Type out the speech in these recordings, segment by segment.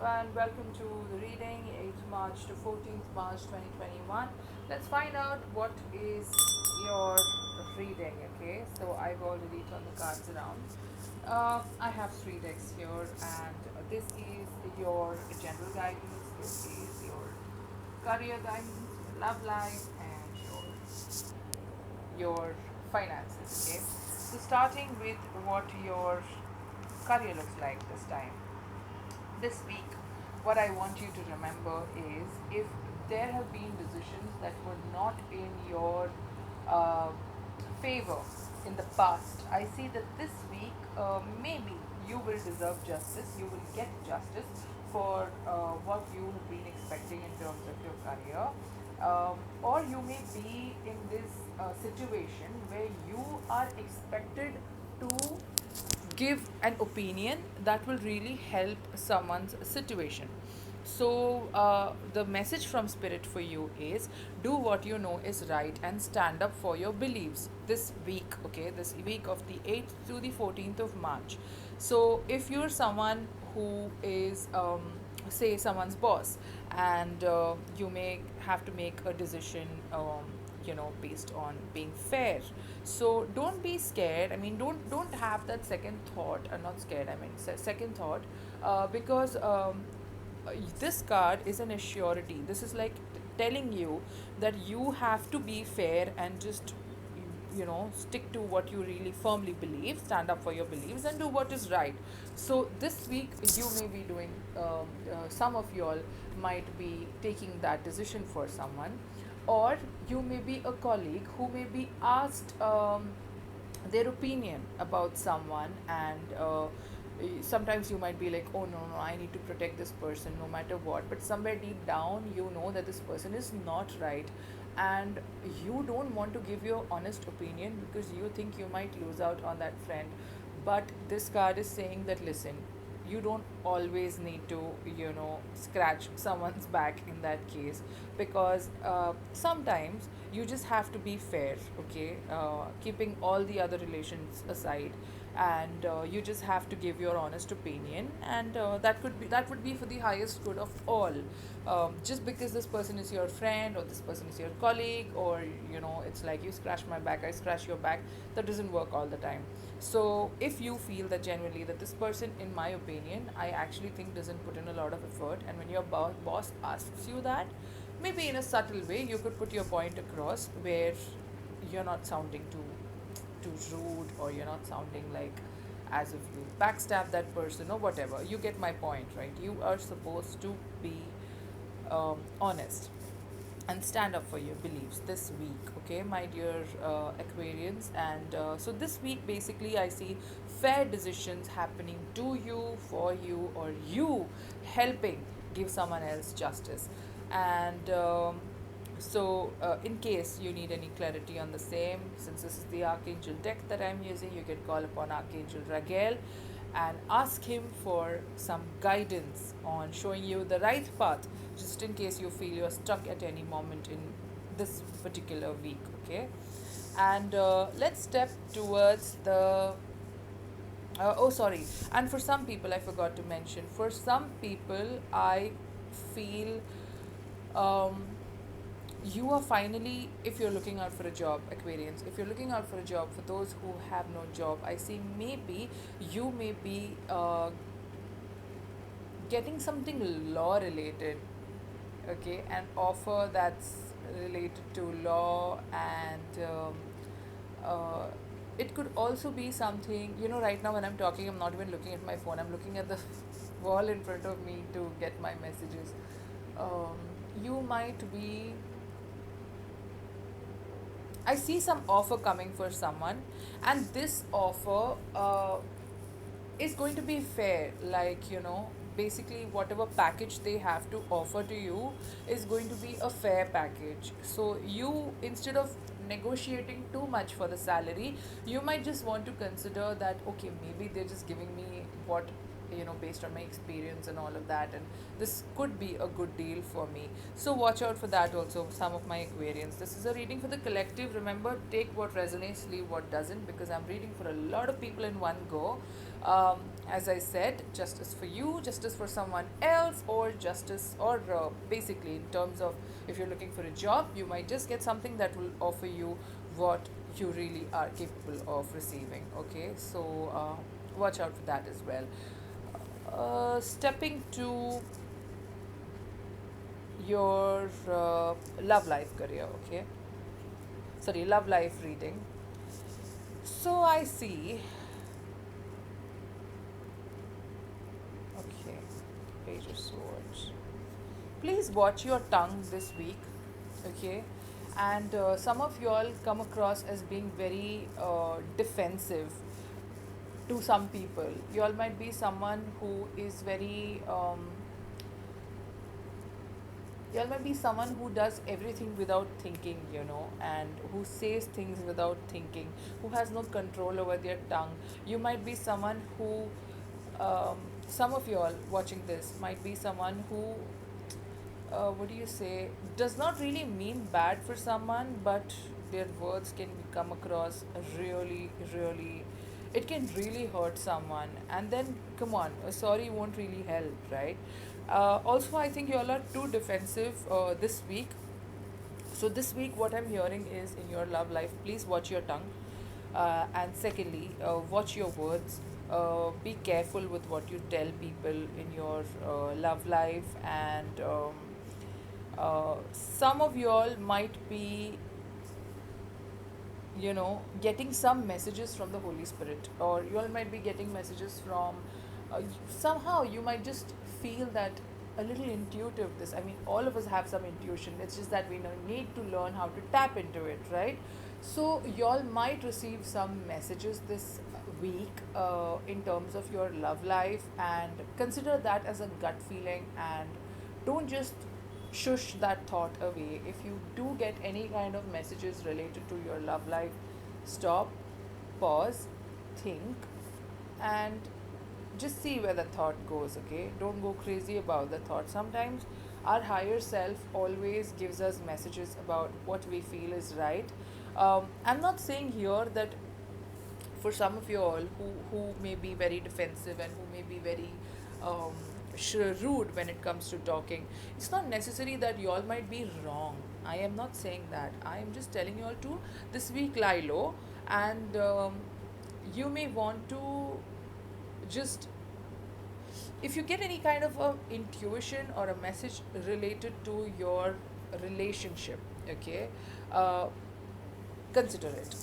and welcome to the reading 8th March to 14th March 2021. Let's find out what is your reading. Okay, so I've already turned the cards around. I have three decks here, and this is your general guidance, this is your career guidance, your love life, and your finances. Okay, so starting with what your career looks like this time. This week, what I want you to remember is if there have been decisions that were not in your uh, favor in the past, I see that this week maybe you will deserve justice, you will get justice for what you have been expecting in terms of your career. Or you may be in this situation where you are expected to give an opinion that will really help someone's situation. So, the message from Spirit for you is do what you know is right and stand up for your beliefs this week, okay? This week of the 8th to the 14th of March. So, if you're someone who is, say, someone's boss, and you may have to make a decision. Based on being fair, so don't be scared. I mean, don't have that second thought, not scared, I mean second thought, because this card is an assurity. This is like telling you that you have to be fair and just stick to what you really firmly believe, stand up for your beliefs and do what is right. So this week you may be doing some of y'all might be taking that decision for someone, or you may be a colleague who may be asked their opinion about someone, and sometimes you might be like, oh no, I need to protect this person no matter what, but somewhere deep down you know that this person is not right, and you don't want to give your honest opinion because you think you might lose out on that friend. But this card is saying that, listen, you don't always need to scratch someone's back in that case, because sometimes you just have to be fair, okay, keeping all the other relations aside, and you just have to give your honest opinion, and that would be for the highest good of all. Just because this person is your friend or this person is your colleague, or it's like you scratch my back, I scratch your back, that doesn't work all the time. So if you feel that genuinely that this person, in my opinion, I actually think doesn't put in a lot of effort, and when your boss asks you that, maybe in a subtle way you could put your point across where you're not sounding too rude, or you're not sounding like as if you backstab that person or whatever. You get my point, right? You are supposed to be honest and stand up for your beliefs this week, okay, my dear Aquarians. And so this week, basically, I see fair decisions happening to you, for you, or you helping give someone else justice. And in case you need any clarity on the same, since this is the Archangel deck that I'm using, you can call upon Archangel Raguel and ask him for some guidance on showing you the right path, just in case you feel you're stuck at any moment in this particular week, okay? And let's step towards the oh, sorry. And for some people, I forgot to mention, for some people, I feel um, you are finally, if you're looking out for a job, Aquarians, if you're looking out for a job, for those who have no job, I see maybe you may be getting something law related, okay, an offer that's related to law. And uh, it could also be something, right now when I'm talking, I'm not even looking at my phone, I'm looking at the wall in front of me to get my messages. um, you might be, I see some offer coming for someone, and this offer is going to be fair. Like, basically, whatever package they have to offer to you is going to be a fair package. So, you, instead of negotiating too much for the salary, you might just want to consider that, okay, maybe they're just giving me what, based on my experience and all of that, and this could be a good deal for me. So watch out for that also, some of my Aquarians. This is a reading for the collective. Remember, take what resonates, leave what doesn't, because I'm reading for a lot of people in one go. um, as I said, justice for you, justice for someone else, or justice, or basically, in terms of if you're looking for a job, you might just get something that will offer you what you really are capable of receiving. Okay, so watch out for that as well. Stepping to your love life career, okay? Sorry, love life reading. So I see, okay, Page of Swords. Please watch your tongue this week, okay? And some of y'all come across as being very defensive to some people. Y'all might be someone who is very y'all might be someone who does everything without thinking, and who says things without thinking, who has no control over their tongue. You might be someone who, some of y'all watching this might be someone who, what do you say, does not really mean bad for someone, but their words can come across really, really, it can really hurt someone. And then, come on, a sorry won't really help, right? Also, I think you all are too defensive this week. So, this week, what I'm hearing is in your love life, please watch your tongue. And secondly, watch your words. Be careful with what you tell people in your love life. And some of you all might be, getting some messages from the Holy Spirit, or you all might be getting messages from, somehow you might just feel that a little intuitive. This, I mean, all of us have some intuition. It's just that we need to learn how to tap into it, right? So y'all might receive some messages this week in terms of your love life, and consider that as a gut feeling, and don't just shush that thought away. If you do get any kind of messages related to your love life, stop, pause, think, and just see where the thought goes, okay? Don't go crazy about the thought. Sometimes our higher self always gives us messages about what we feel is right. I'm not saying here that for some of you all who may be very defensive and who may be very um, rude when it comes to talking, it's not necessary that you all might be wrong. I am not saying that. I am just telling you all to this week lie low, and you may want to just, if you get any kind of a intuition or a message related to your relationship, okay, uh, consider it.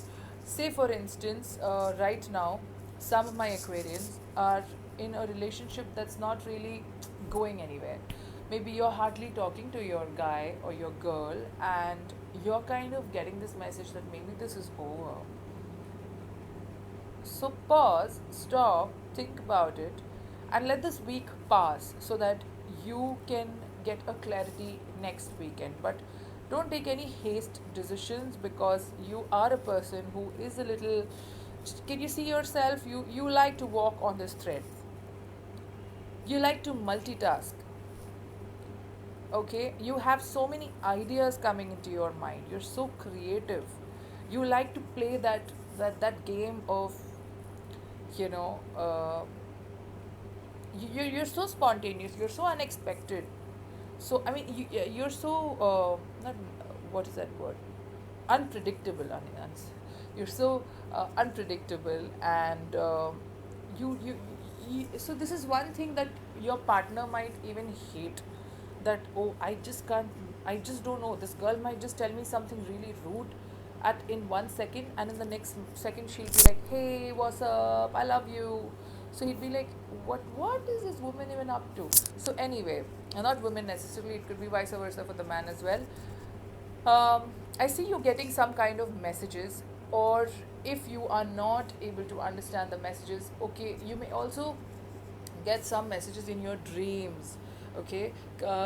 Say, for instance, right now, some of my Aquarians are in a relationship that's not really going anywhere. Maybe you're hardly talking to your guy or your girl, and you're kind of getting this message that maybe this is over. So, pause, stop, think about it, and let this week pass so that you can get a clarity next weekend. But don't take any haste decisions, because you are a person who is a little. Can you see yourself? You like to walk on this thread. You like to multitask. Okay, you have so many ideas coming into your mind. You're so creative. You like to play that game of, you know. You're so spontaneous, you're so unexpected. So I mean, you're so not, what is that word, unpredictable. I mean, you're so unpredictable, and so this is one thing that your partner might even hate, that, oh, I just don't know, this girl might just tell me something really rude at in 1 second, and in the next second she'll be like, hey, what's up, I love you. So he'd be like, what is this woman even up to? So anyway, not women necessarily, it could be vice versa for the man as well. I see you getting some kind of messages, or if you are not able to understand the messages, okay, you may also get some messages in your dreams. Okay,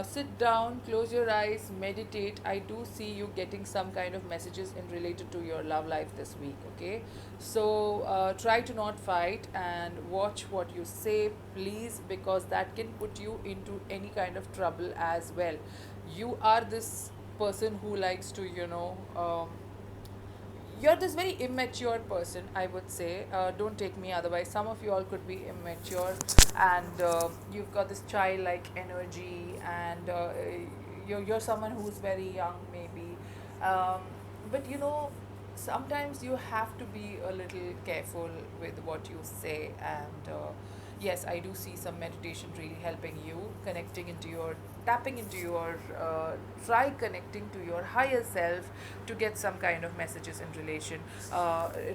sit down, close your eyes, meditate. I do see you getting some kind of messages in related to your love life this week. Okay, so try to not fight and watch what you say, please, because that can put you into any kind of trouble as well. You are this person who likes to, you're this very immature person, I would say. Don't take me otherwise. Some of you all could be immature, and you've got this childlike energy, and you're someone who's very young, maybe. Um, but sometimes you have to be a little careful with what you say, and yes, I do see some meditation really helping you, connecting into your tapping into your try connecting to your higher self to get some kind of messages in relation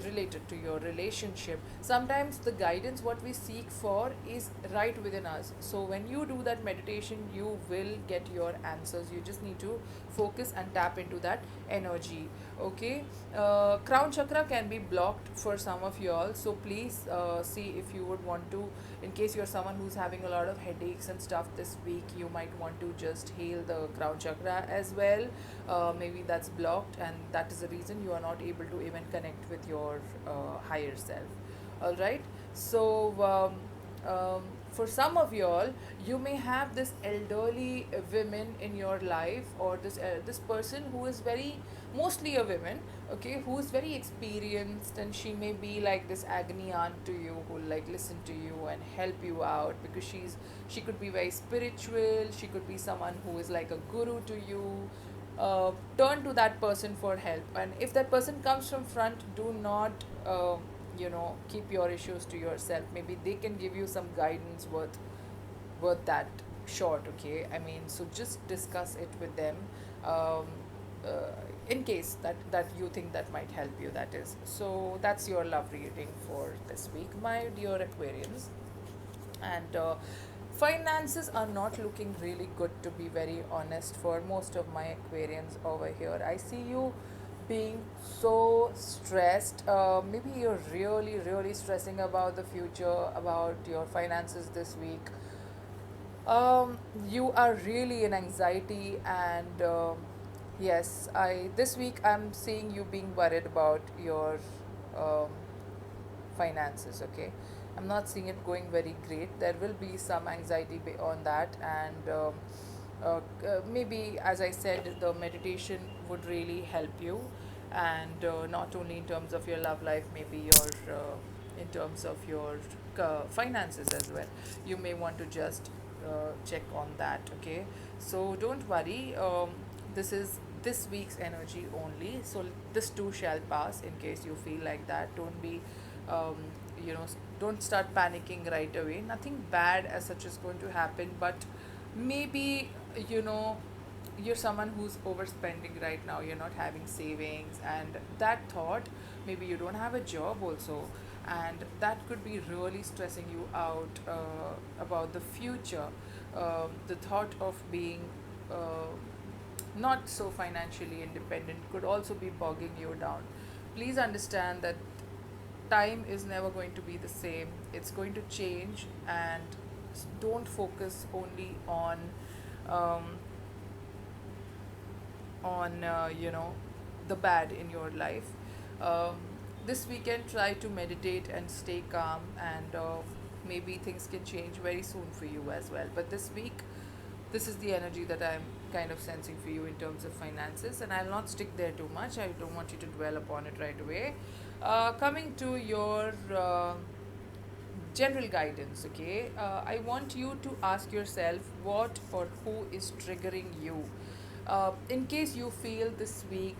related to your relationship. Sometimes the guidance what we seek for is right within us, so when you do that meditation you will get your answers. You just need to focus and tap into that energy. Okay. Crown chakra can be blocked for some of you all, so please see if you would want to, in case you're someone who's having a lot of headaches and stuff this week, you might want to just heal the crown chakra as well. Maybe that's blocked, and that is the reason you are not able to even connect with your higher self. All right. So for some of y'all, you may have this elderly women in your life, or this person who is very, mostly a woman, okay, who is very experienced, and she may be like this agony aunt to you, who like listen to you and help you out, because she could be very spiritual. She could be someone who is like a guru to you. Turn to that person for help, and if that person comes from front, do not keep your issues to yourself. Maybe they can give you some guidance worth that short. Okay, I mean, so just discuss it with them. um, uh, in case that you think that might help you, that is. So that's your love reading for this week, my dear Aquarians. And finances are not looking really good, to be very honest, for most of my Aquarians over here. I see you being so stressed. Maybe you're really really stressing about the future, about your finances this week. You are really in anxiety, and yes, I this week I'm seeing you being worried about your um, finances. Okay, I'm not seeing it going very great. There will be some anxiety on that, and maybe, as I said, the meditation would really help you, and not only in terms of your love life, maybe your in terms of your finances as well. You may want to just check on that. Okay, so don't worry. This is this week's energy only, so this too shall pass. In case you feel like that, don't be um, don't start panicking right away. Nothing bad as such is going to happen, but maybe you know you're someone who's overspending right now. You're not having savings, and that thought, maybe you don't have a job also, and that could be really stressing you out about the future. The thought of being not so financially independent could also be bogging you down. Please understand that time is never going to be the same. It's going to change, and don't focus only um, on the bad in your life. Um, this weekend, try to meditate and stay calm, and maybe things can change very soon for you as well. But this week, this is the energy that I'm kind of sensing for you in terms of finances, and I'll not stick there too much. I don't want you to dwell upon it right away. Coming to your general guidance, okay, I want you to ask yourself what or who is triggering you. In case you feel this week,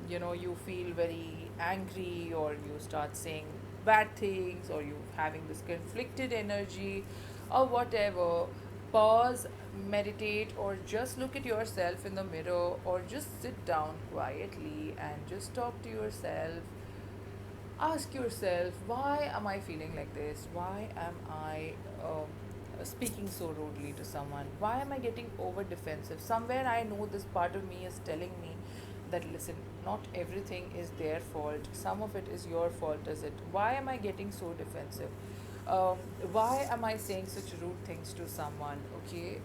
you feel very angry, or you start saying bad things, or you having this conflicted energy, or whatever, pause, meditate, or just look at yourself in the mirror, or just sit down quietly and just talk to yourself. Ask yourself, why am I feeling like this? Why am I speaking so rudely to someone? Why am I getting over defensive? Somewhere I know this part of me is telling me that, listen, not everything is their fault. Some of it is your fault, is it? Why am I getting so defensive? Um, why am I saying such rude things to someone? Okay.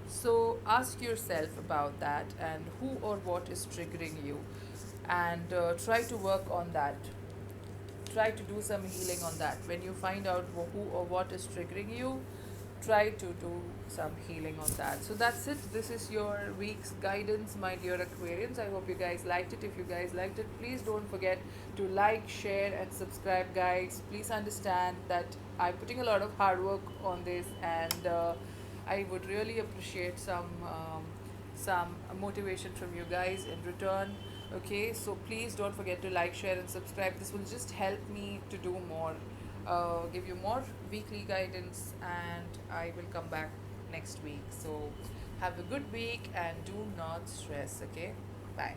So ask yourself about that, and who or what is triggering you, and try to work on that. Try to do some healing on that. When you find out who or what is triggering you, try to do some healing on that. So that's it. This is your week's guidance, my dear Aquarians. I hope you guys liked it. If you guys liked it, please don't forget to like, share, and subscribe, guys. Please understand that I'm putting a lot of hard work on this, and I would really appreciate some motivation from you guys in return. Okay, so please don't forget to like, share, and subscribe. This will just help me to do more, give you more weekly guidance, and I will come back next week. So have a good week and do not stress. Okay, bye.